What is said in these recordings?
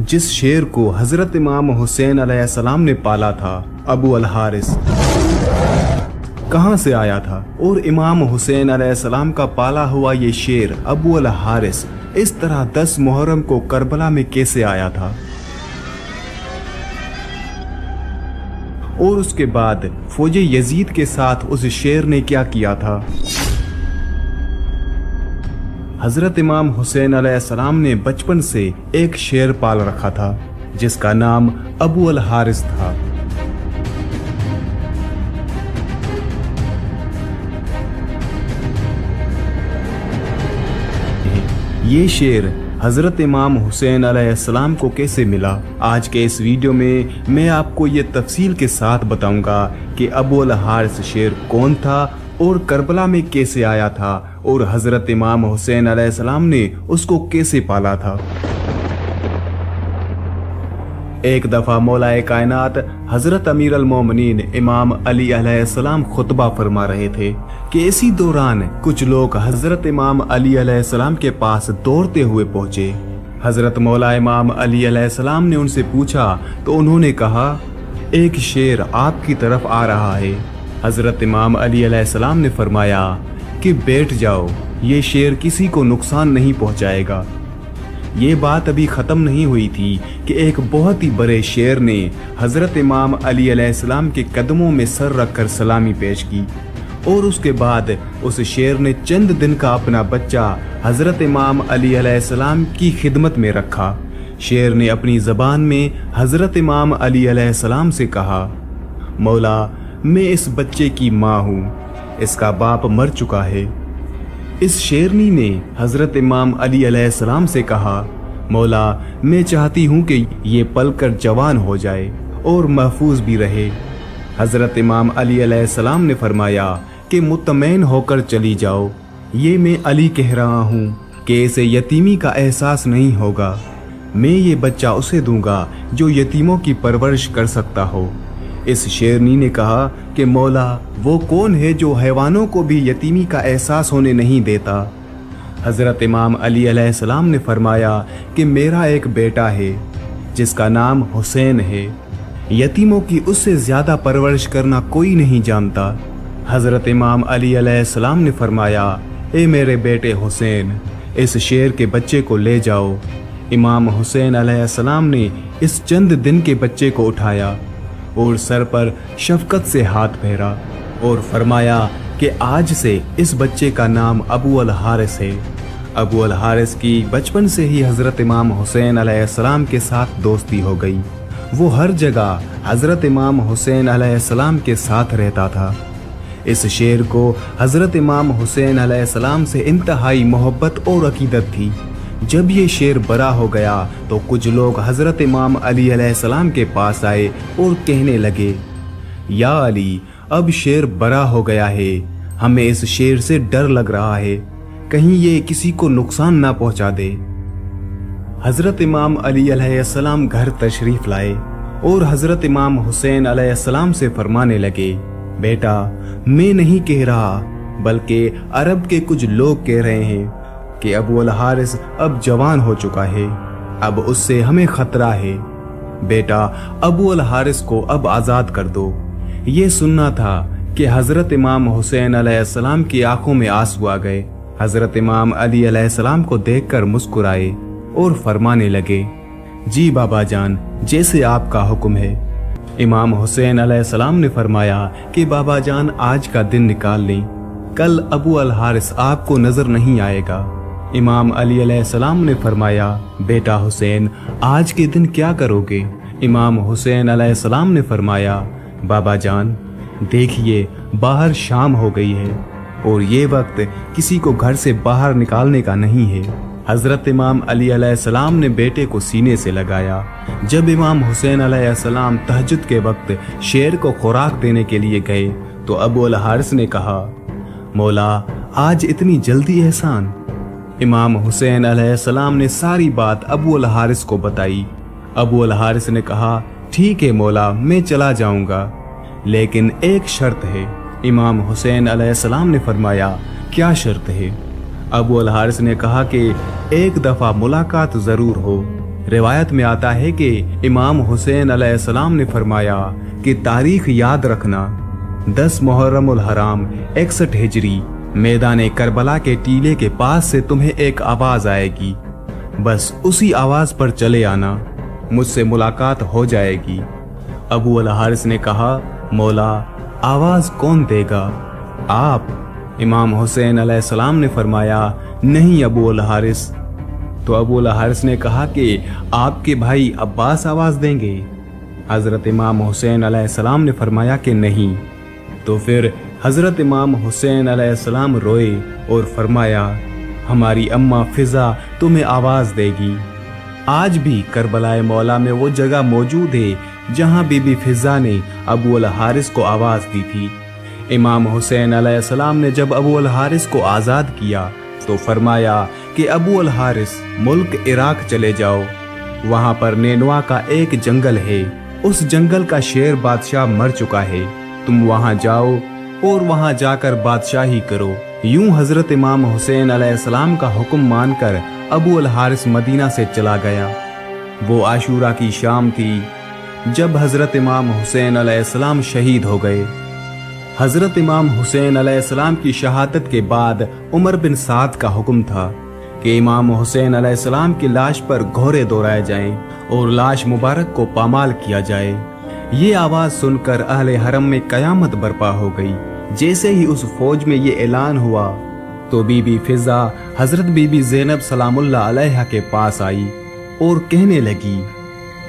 जिस शेर को हजरत इमाम हुसैन अलैहिस्सलाम ने पाला था, अबू अल हारिस कहाँ से आया था, और इमाम हुसैन अलैहिस्सलाम का पाला हुआ ये शेर अबू अल हारिस इस तरह 10 मुहर्रम को करबला में कैसे आया था। और उसके बाद फौजे यजीद के साथ उस शेर ने क्या किया था। हजरत इमाम हुसैन अलैहिस्सलाम ने बचपन से एक शेर पाल रखा था जिसका नाम अबू अल हारिस था। ये शेर हजरत इमाम हुसैन अलैहिस्सलाम को कैसे मिला, आज के इस वीडियो में मैं आपको ये तफसील के साथ बताऊंगा कि अबू अल हारिस शेर कौन था और करबला में कैसे आया था और हजरत इमाम हुसैन अलैहिस्सलाम ने उसको कैसे पाला था। एक दफा मौलाए कायनात हजरत अमीर अल मोमिनीन इमाम अली अलैहिस्सलाम खुतबा फरमा रहे थे कि इसी दौरान कुछ लोग हजरत इमाम अली अलैहिस्सलाम के पास दौड़ते हुए पहुंचे। हजरत मौला इमाम अली अलैहिस्सलाम ने उनसे पूछा तो उन्होंने कहा, एक शेर आपकी तरफ आ रहा है। हजरत इमाम अली अलैहिस्सलाम ने फरमाया कि बैठ जाओ, ये शेर किसी को नुकसान नहीं पहुंचाएगा। ये बात अभी ख़त्म नहीं हुई थी कि एक बहुत ही बड़े शेर ने हजरत इमाम अली अलैहिस्सलाम के कदमों में सर रखकर सलामी पेश की और उसके बाद उस शेर ने चंद दिन का अपना बच्चा हजरत इमाम अली अलैहिस्सलाम की खिदमत में रखा। शेर ने अपनी ज़बान में हजरत इमाम अली अलैहिस्सलाम से कहा, मौला मैं इस बच्चे की माँ हूँ, इसका बाप मर चुका है। इस शेरनी ने हजरत इमाम अली अलैहिस्सलाम से कहा, मौला मैं चाहती हूँ कि ये पलकर जवान हो जाए और महफूज भी रहे। हजरत इमाम अली अलैहिस्सलाम ने फरमाया कि मुतमईन होकर चली जाओ, ये मैं अली कह रहा हूँ कि इसे यतीमी का एहसास नहीं होगा। मैं ये बच्चा उसे दूंगा जो यतीमों की परवरिश कर सकता हो। इस शेरनी ने कहा कि मौला वो कौन है जो हैवानों को भी यतीमी का एहसास होने नहीं देता। हजरत इमाम अली अलैहिस्सलाम ने फरमाया कि मेरा एक बेटा है जिसका नाम हुसैन है, यतीमों की उससे ज़्यादा परवरिश करना कोई नहीं जानता। हजरत इमाम अली अलैहिस्सलाम ने फरमाया, ए मेरे बेटे हुसैन, इस शेर के बच्चे को ले जाओ। इमाम हुसैन अलैहिस्सलाम ने इस चंद दिन के बच्चे को उठाया और सर पर शफकत से हाथ फेरा और फरमाया कि आज से इस बच्चे का नाम अबू अल हारिस है। अबू अल हारिस की बचपन से ही हजरत इमाम हुसैन अलैहिस्सलाम के साथ दोस्ती हो गई। वो हर जगह हजरत इमाम हुसैन अलैहिस्सलाम के साथ रहता था। इस शेर को हजरत इमाम हुसैन अलैहिस्सलाम से इंतहाई मोहब्बत और अकीदत थी। जब ये शेर बड़ा हो गया तो कुछ लोग हजरत इमाम अली अलैहिस्सलाम के पास आए और कहने लगे, या अली अब शेर बड़ा हो गया है, हमें इस शेर से डर लग रहा है, कहीं ये किसी को नुकसान ना पहुंचा दे। हजरत इमाम अली अलैहिस्सलाम घर तशरीफ लाए और हजरत इमाम हुसैन अलैहिस्सलाम से फरमाने लगे, बेटा मैं नहीं कह रहा बल्कि अरब के कुछ लोग कह रहे हैं कि अबू अल हारिस अब जवान हो चुका है, अब उससे हमें खतरा है। बेटा अबू अल हारिस को अब आज़ाद कर दो। ये सुनना था कि हजरत इमाम हुसैन अलैहिस्सलाम की आंखों में आंसू आ गए। हजरत इमाम अली अलैहिस्सलाम को देखकर मुस्कुराए और फरमाने लगे, जी बाबा जान, जैसे आपका हुक्म है। इमाम हुसैन अलैहिस्सलाम ने फरमाया कि बाबा जान आज का दिन निकाल लें, कल अबू अल हारिस आपको नजर नहीं आएगा। इमाम अली अलैहिस्सलाम ने फरमाया, बेटा हुसैन आज के दिन क्या करोगे। इमाम हुसैन अलैहिस्सलाम ने फरमाया, बाबा जान देखिए बाहर शाम हो गई है और ये वक्त किसी को घर से बाहर निकालने का नहीं है। हजरत इमाम अली अलैहिस्सलाम ने बेटे को सीने से लगाया। जब इमाम हुसैन अलैहिस्सलाम तहज्जुद के वक्त शेर को खुराक देने के लिए गए तो अबू अल हारिस ने कहा, मौला आज इतनी जल्दी एहसान। इमाम हुसैन अलैहिस्सलाम ने सारी बात अबू अल हारिस को बताई। अबू अल हारिस ने कहा, ठीक है मौला मैं चला जाऊंगा, लेकिन एक शर्त है। इमाम हुसैन अलैहिस्सलाम ने फरमाया, क्या शर्त है। अबू अल हारिस ने कहा कि एक दफ़ा मुलाकात ज़रूर हो। रिवायत में आता है कि इमाम हुसैन अलैहिस्सलाम ने फरमाया कि तारीख याद रखना, 10 मुहर्रमुल हराम 61 हिजरी मैदान करबला के टीले के पास से तुम्हें एक आवाज आएगी, बस उसी आवाज पर चले आना, मुझसे मुलाकात हो जाएगी। अबू अल हारिस ने कहा, मौला आवाज कौन देगा? आप? इमाम हुसैन अलैहिस्सलाम ने फरमाया, नहीं अबू अल हारिस। तो अबू अल हारिस ने कहा कि आपके भाई अब्बास आवाज देंगे? हजरत इमाम हुसैन अलैहिस्सलाम ने फरमाया कि नहीं। तो फिर हजरत इमाम हुसैन अलैहिस्सलाम रोए और फरमाया, हमारी अम्मा फिजा तुम्हें आवाज देगी। आज भी करबलाए मौला में वो जगह मौजूद है जहां बीबी फिजा ने अबू अल हारिस को आवाज दी थी। इमाम हुसैन अलैहिस्सलाम ने जब अबू अल हारिस को आजाद किया तो फरमाया कि अबू अल हारिस मुल्क इराक चले जाओ, वहां पर नेनुआ का एक जंगल है, उस जंगल का शेर बादशाह मर चुका है, तुम वहां जाओ और वहां जाकर बादशाही करो। यूं हजरत इमाम हुसैन अलैहिस्सलाम का हुक्म मानकर अबू अल हारिस मदीना से चला गया। वो आशूरा की शाम थी जब हजरत इमाम हुसैन अलैहिस्सलाम शहीद हो गए। हजरत इमाम हुसैन अलैहिस्सलाम की शहादत के बाद उमर बिन साद का हुक्म था कि इमाम हुसैन अलैहिस्सलाम की लाश पर घोड़े दौड़ाए जाएं और लाश मुबारक को पामाल किया जाए। ये आवाज सुनकर अहले हरम में कयामत बर्पा हो गई। जैसे ही उस फौज में ये ऐलान हुआ तो बीबी फिजा हजरत बीबी ज़ैनब सलामुल्लाह अलैहा के पास आई और कहने लगी,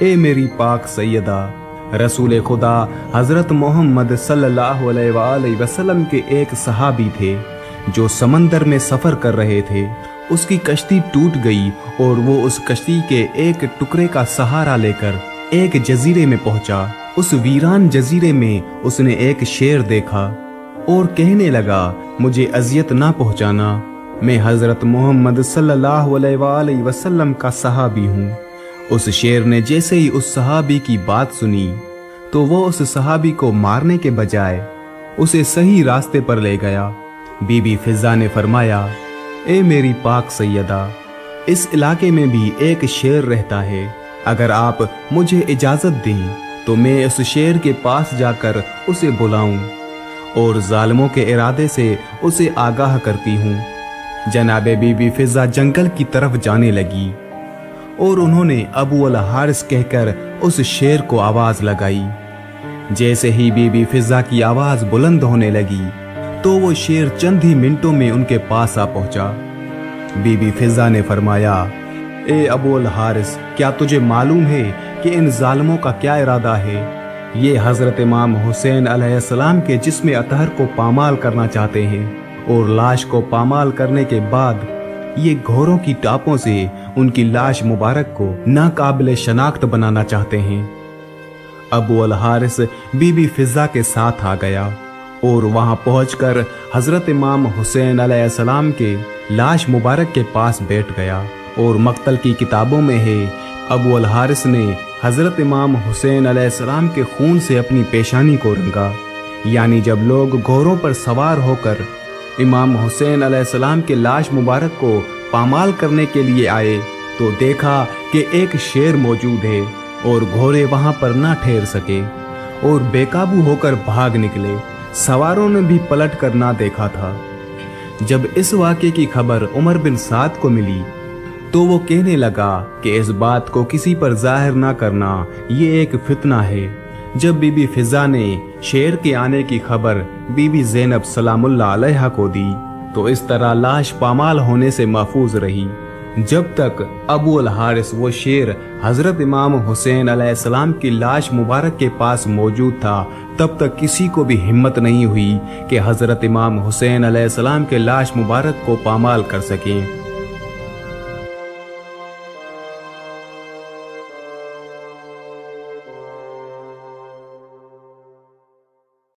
ए मेरी पाक सैयदा, रसूल खुदा हजरत मोहम्मद सल्लल्लाहु अलैहि वसल्लम के एक सहाबी थे जो समंदर में सफर कर रहे थे। उसकी कश्ती टूट गई और वो उस कश्ती के एक टुकड़े का सहारा लेकर एक जजीरे में पहुंचा। उस वीरान जजीरे में उसने एक शेर देखा और कहने लगा, मुझे अजियत ना पहुंचाना, मैं हजरत मोहम्मद सल्लल्लाहु अलैहि वसल्लम का सहाबी हूँ। उस शेर ने जैसे ही उस सहाबी की बात सुनी तो वो उस सहाबी को मारने के बजाय उसे सही रास्ते पर ले गया। बीबी फिजा ने फरमाया, ए मेरी पाक सैयदा, इस इलाके में भी एक शेर रहता है, अगर आप मुझे इजाजत दें तो मैं उस शेर के पास जाकर उसे बुलाऊं और जालिमों के इरादे से उसे आगाह करती हूँ। जनाबे बीबी फिजा जंगल की तरफ जाने लगी और उन्होंने अबू अल हारिस कहकर उस शेर को आवाज लगाई। जैसे ही बीबी फिजा की आवाज बुलंद होने लगी तो वो शेर चंद ही मिनटों में उनके पास आ पहुंचा। बीबी फिजा ने फरमाया, ए अबू अल हारिस, क्या तुझे मालूम है कि इन जालिमों का क्या इरादा है? ये हजरत इमाम हुसैन अलैहिस्सलाम के जिस्म अतहर को पामाल करना चाहते हैं और लाश को पामाल करने के बाद ये घोड़ों की टापों से उनकी लाश मुबारक को नाकाबिले शनाख्त बनाना चाहते हैं। अबू अल हारिस बीबी फिजा के साथ आ गया और वहां पहुंचकर हजरत इमाम हुसैन अलैहिस्सलाम के लाश मुबारक के पास बैठ गया और मक्तल की किताबों में है, अबू अल हारिस ने हजरत इमाम हुसैन अलैहिस्सलाम के खून से अपनी पेशानी को रंगा। यानी जब लोग घोड़ों पर सवार होकर इमाम हुसैन अलैहिस्सलाम के लाश मुबारक को पामाल करने के लिए आए तो देखा कि एक शेर मौजूद है और घोड़े वहां पर ना ठहर सके और बेकाबू होकर भाग निकले। सवारों ने भी पलट कर ना देखा था। जब इस वाक़े की खबर उमर बिन साद को मिली तो वो कहने लगा कि इस बात को किसी पर जाहिर ना करना, ये एक फितना है। जब बीबी फिजा ने शेर के आने की खबर बीबी ज़ैनब सलामुल्लाह अलैहा को दी तो इस तरह लाश पामाल होने से महफूज रही। जब तक अबू अल हारिस वो शेर हजरत इमाम हुसैन अलैहिस्सलाम की लाश मुबारक के पास मौजूद था, तब तक किसी को भी हिम्मत नहीं हुई कि हजरत इमाम हुसैन अलैहिस्सलाम के लाश मुबारक को पामाल कर सकें।